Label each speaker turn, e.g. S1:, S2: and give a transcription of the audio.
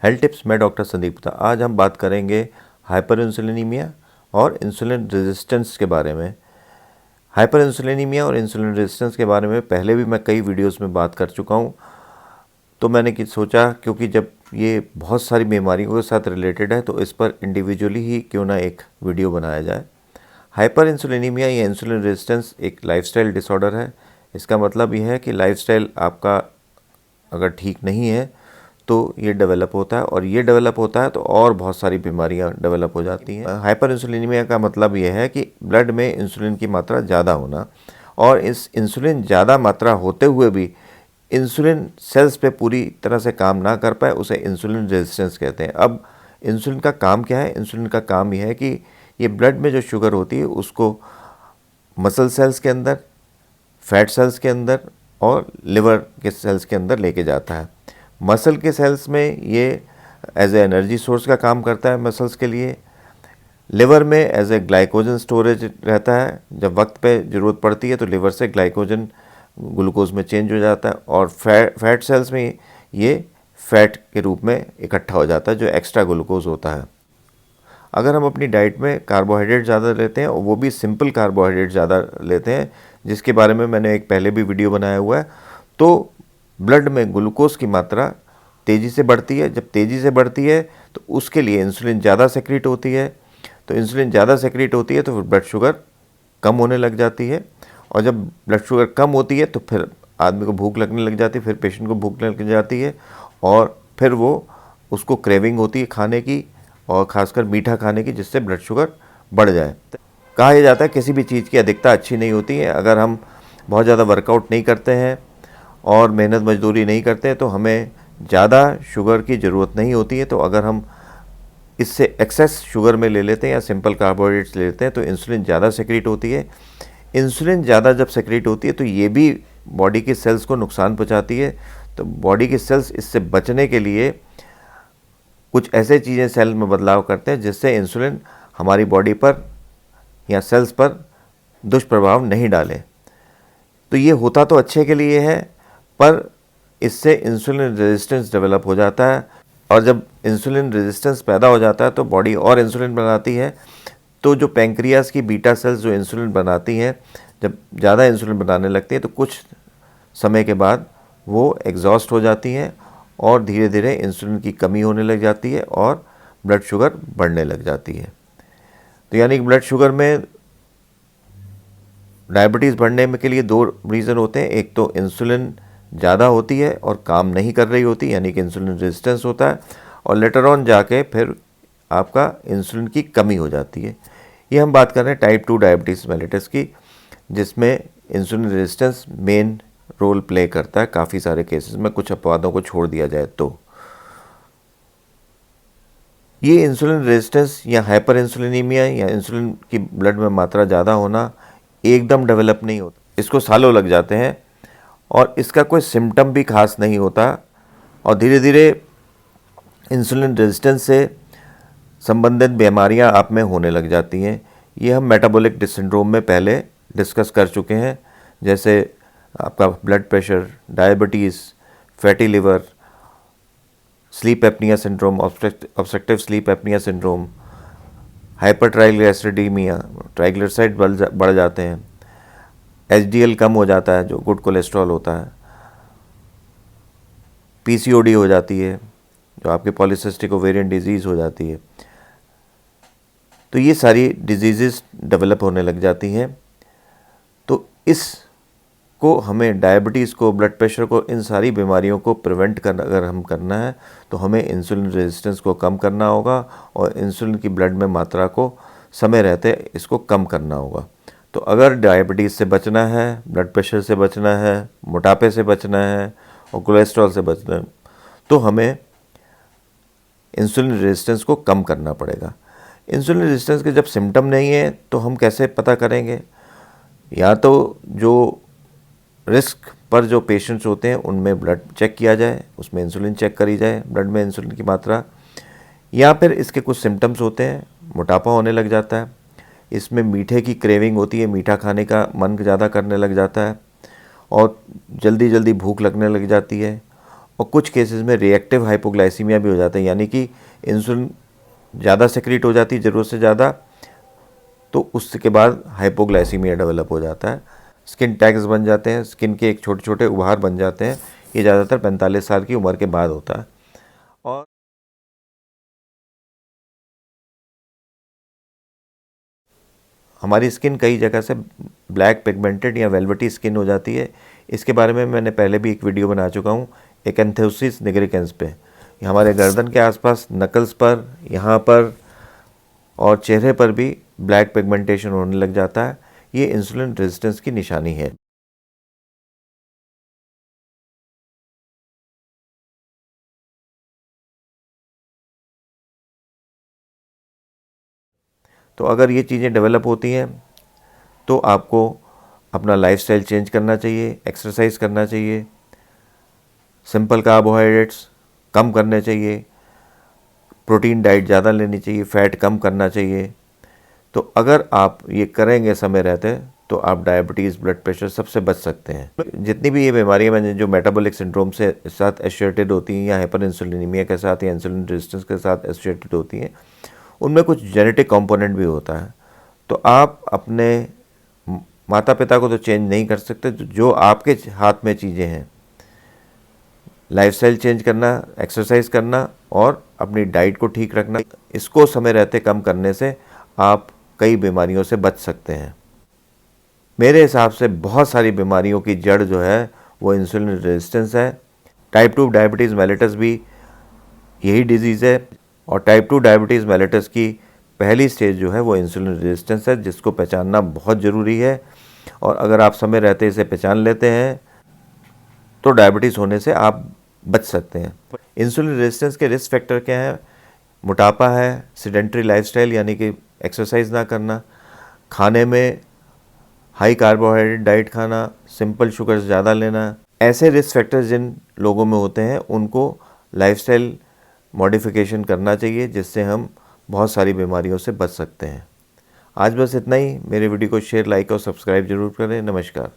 S1: Health tips, मैं doctor Sandeep Gupta. आज हम बात करेंगे हाइपर इंसुलिनीमिया और इंसुलिन रेजिस्टेंस के बारे में। हाइपर इंसुलिनीमिया और इंसुलिन रेजिस्टेंस के बारे में पहले भी मैं कई वीडियोस में बात कर चुका हूँ। तो मैंने सोचा क्योंकि जब ये बहुत सारी बीमारियों के साथ रिलेटेड है तो इस पर इंडिविजुअली ही क्यों ना एक वीडियो बनाया जाए। हाइपर इंसुलिनीमिया या इंसुलिन रेजिस्टेंस एक लाइफस्टाइल डिसऑर्डर है। इसका मतलब यह है कि लाइफस्टाइल आपका अगर ठीक नहीं है तो ये डेवलप होता है, और ये डेवलप होता है तो और बहुत सारी बीमारियां डेवलप हो जाती हैं। हाइपर इंसुलिनीमिया का मतलब ये है कि ब्लड में इंसुलिन की मात्रा ज़्यादा होना, और इस इंसुलिन ज़्यादा मात्रा होते हुए भी इंसुलिन सेल्स पे पूरी तरह से काम ना कर पाए, उसे इंसुलिन रेजिस्टेंस कहते हैं। अब इंसुलिन का काम क्या है? इंसुलिन का काम यह है कि ये ब्लड में जो शुगर होती है उसको मसल सेल्स के अंदर, फैट सेल्स के अंदर और लिवर के सेल्स के अंदर लेके जाता है। मसल के सेल्स में ये एज ए एनर्जी सोर्स का काम करता है मसल्स के लिए। लिवर में एज ए ग्लाइकोजन स्टोरेज रहता है, जब वक्त पे ज़रूरत पड़ती है तो लिवर से ग्लाइकोजन ग्लूकोज में चेंज हो जाता है, और फैट सेल्स में ये फैट के रूप में इकट्ठा हो जाता है जो एक्स्ट्रा ग्लूकोज होता है। अगर हम अपनी डाइट में कार्बोहाइड्रेट ज़्यादा लेते हैं, और वो भी सिंपल कार्बोहाइड्रेट ज़्यादा लेते हैं, जिसके बारे में मैंने एक पहले भी वीडियो बनाया हुआ है, तो ब्लड में ग्लूकोज की मात्रा तेज़ी से बढ़ती है। जब तेज़ी से बढ़ती है तो उसके लिए इंसुलिन ज़्यादा सेक्रेट होती है। तो इंसुलिन ज़्यादा सेक्रेट होती है तो फिर ब्लड शुगर कम होने लग जाती है, और जब ब्लड शुगर कम होती है तो फिर आदमी को भूख लगने लग जाती है, फिर पेशेंट को भूख लग जाती है, और फिर वो उसको क्रेविंग होती है खाने की, और ख़ासकर मीठा खाने की, जिससे ब्लड शुगर बढ़ जाए। कहा यह जाता है किसी भी चीज़ की अधिकता अच्छी नहीं होती है। अगर हम बहुत ज़्यादा वर्कआउट नहीं करते हैं और मेहनत मजदूरी नहीं करते हैं तो हमें ज़्यादा शुगर की ज़रूरत नहीं होती है। तो अगर हम इससे एक्सेस शुगर में ले लेते हैं या सिंपल कार्बोहाइड्रेट्स ले लेते हैं तो इंसुलिन ज़्यादा सेक्रेट होती है। इंसुलिन ज़्यादा जब सेक्रेट होती है तो ये भी बॉडी की सेल्स को नुकसान पहुँचाती है। तो बॉडी की सेल्स इससे बचने के लिए कुछ ऐसे चीज़ें सेल में बदलाव करते हैं जिससे इंसुलिन हमारी बॉडी पर या सेल्स पर दुष्प्रभाव नहीं डाले। तो ये होता तो अच्छे के लिए है, पर इससे इंसुलिन रेजिस्टेंस डेवलप हो जाता है, और जब इंसुलिन रेजिस्टेंस पैदा हो जाता है तो बॉडी और इंसुलिन बनाती है। तो जो पैंक्रियास की बीटा सेल्स जो इंसुलिन बनाती हैं, जब ज़्यादा इंसुलिन बनाने लगती है तो कुछ समय के बाद वो एग्जॉस्ट हो जाती हैं, और धीरे धीरे इंसुलिन की कमी होने लग जाती है और ब्लड शुगर बढ़ने लग जाती है। तो यानी कि ब्लड शुगर में डायबिटीज़ बढ़ने में के लिए दो रीज़न होते हैं। एक तो इंसुलिन ज़्यादा होती है और काम नहीं कर रही होती, यानी कि इंसुलिन रेजिस्टेंस होता है, और लेटर ऑन जाके फिर आपका इंसुलिन की कमी हो जाती है। ये हम बात कर रहे हैं टाइप 2 डायबिटीज़ मेलिटस की, जिसमें insulin resistance main role play करता है काफ़ी सारे केसेस में, कुछ अपवादों को छोड़ दिया जाए तो। ये इंसुलिन रेजिस्टेंस या हाइपर इंसुलिनीमिया या इंसुलिन की ब्लड में मात्रा ज़्यादा होना एकदम डेवलप नहीं होता, इसको सालों लग जाते हैं, और इसका कोई सिम्टम भी खास नहीं होता, और धीरे धीरे इंसुलिन रेजिस्टेंस से संबंधित बीमारियां आप में होने लग जाती हैं। ये हम मेटाबॉलिक सिंड्रोम में पहले डिस्कस कर चुके हैं, जैसे आपका blood pressure, diabetes, fatty liver, sleep apnoea syndrome, obstructive sleep apnoea syndrome, hypertriglyceridaemia, triglyceride बढ़ जाते हैं, एचडीएल कम हो जाता है जो गुड कोलेस्ट्रॉल होता है, पीसीओडी हो जाती है जो आपके पॉलीसिस्टिक ओवेरियन डिजीज़ हो जाती है। तो ये सारी डिजीज़ डेवलप होने लग जाती हैं। तो इसको हमें, डायबिटीज़ को, ब्लड प्रेशर को, इन सारी बीमारियों को प्रिवेंट करना अगर हम करना है तो हमें इंसुलिन रेजिस्टेंस को कम करना होगा, और इंसुलिन की ब्लड में मात्रा को समय रहते इसको कम करना होगा। तो अगर डायबिटीज़ से बचना है, ब्लड प्रेशर से बचना है, मोटापे से बचना है और कोलेस्ट्रॉल से बचना है, तो हमें इंसुलिन रेजिस्टेंस को कम करना पड़ेगा। इंसुलिन रेजिस्टेंस के जब सिम्टम नहीं है तो हम कैसे पता करेंगे? या तो जो रिस्क पर जो पेशेंट्स होते हैं उनमें ब्लड चेक किया जाए, उसमें इंसुलिन चेक करी जाए, ब्लड में इंसुलिन की मात्रा, या फिर इसके कुछ सिम्टम्स होते हैं, मोटापा होने लग जाता है, इसमें मीठे की क्रेविंग होती है, मीठा खाने का मन ज़्यादा करने लग जाता है, और जल्दी जल्दी भूख लगने लग जाती है, और कुछ केसेस में रिएक्टिव हाइपोग्लाइसीमिया भी हो जाता है, यानी कि इंसुलिन ज़्यादा सेक्रेट हो जाती है ज़रूरत से ज़्यादा, तो उसके बाद हाइपोग्लाइसीमिया डेवलप हो जाता है। स्किन टैग्स बन जाते हैं, स्किन के एक छोटे छोटे उभार बन जाते हैं। ये ज़्यादातर 45 साल की उम्र के बाद होता है। और हमारी स्किन कई जगह से ब्लैक पिगमेंटेड या वेलवेटी स्किन हो जाती है। इसके बारे में मैंने पहले भी एक वीडियो बना चुका हूँ, एकैंथोसिस निग्रिकेंस पे। ये हमारे गर्दन के आसपास, नकल्स पर, यहाँ पर और चेहरे पर भी ब्लैक पिगमेंटेशन होने लग जाता है। ये इंसुलिन रेजिस्टेंस की निशानी है। तो अगर ये चीज़ें डेवलप होती हैं तो आपको अपना लाइफस्टाइल चेंज करना चाहिए, एक्सरसाइज करना चाहिए, सिंपल कार्बोहाइड्रेट्स कम करने चाहिए, प्रोटीन डाइट ज़्यादा लेनी चाहिए, फैट कम करना चाहिए। तो अगर आप ये करेंगे समय रहते तो आप डायबिटीज़, ब्लड प्रेशर सबसे बच सकते हैं। जितनी भी ये बीमारियां मैंने जो मेटाबॉलिक सिंड्रोम से साथ एसोसिएटेड होती हैं या हाइपर इंसुलिनीमिया के साथ या इंसुलिन रेजिस्टेंस के साथ एसोसिएटेड होती हैं, उनमें कुछ जेनेटिक कंपोनेंट भी होता है। तो आप अपने माता पिता को तो चेंज नहीं कर सकते, जो आपके हाथ में चीज़ें हैं, लाइफस्टाइल चेंज करना, एक्सरसाइज करना और अपनी डाइट को ठीक रखना, इसको समय रहते कम करने से आप कई बीमारियों से बच सकते हैं। मेरे हिसाब से बहुत सारी बीमारियों की जड़ जो है वो इंसुलिन रेजिस्टेंस है। टाइप 2 डायबिटीज़ मेलिटस भी यही डिजीज़ है, और टाइप 2 डायबिटीज़ मेलिटस की पहली स्टेज जो है वो इंसुलिन रेजिस्टेंस है, जिसको पहचानना बहुत ज़रूरी है। और अगर आप समय रहते इसे पहचान लेते हैं तो डायबिटीज़ होने से आप बच सकते हैं। इंसुलिन रेजिस्टेंस के रिस्क फैक्टर क्या है? मोटापा है, सेडेंट्री लाइफस्टाइल यानी कि एक्सरसाइज ना करना, खाने में हाई कार्बोहाइड्रेट डाइट खाना, सिंपल शुगर्स ज़्यादा लेना। ऐसे रिस्क फैक्टर्स जिन लोगों में होते हैं उनको लाइफस्टाइल मॉडिफिकेशन करना चाहिए, जिससे हम बहुत सारी बीमारियों से बच सकते हैं। आज बस इतना ही। मेरे वीडियो को शेयर, लाइक और सब्सक्राइब जरूर करें। नमस्कार।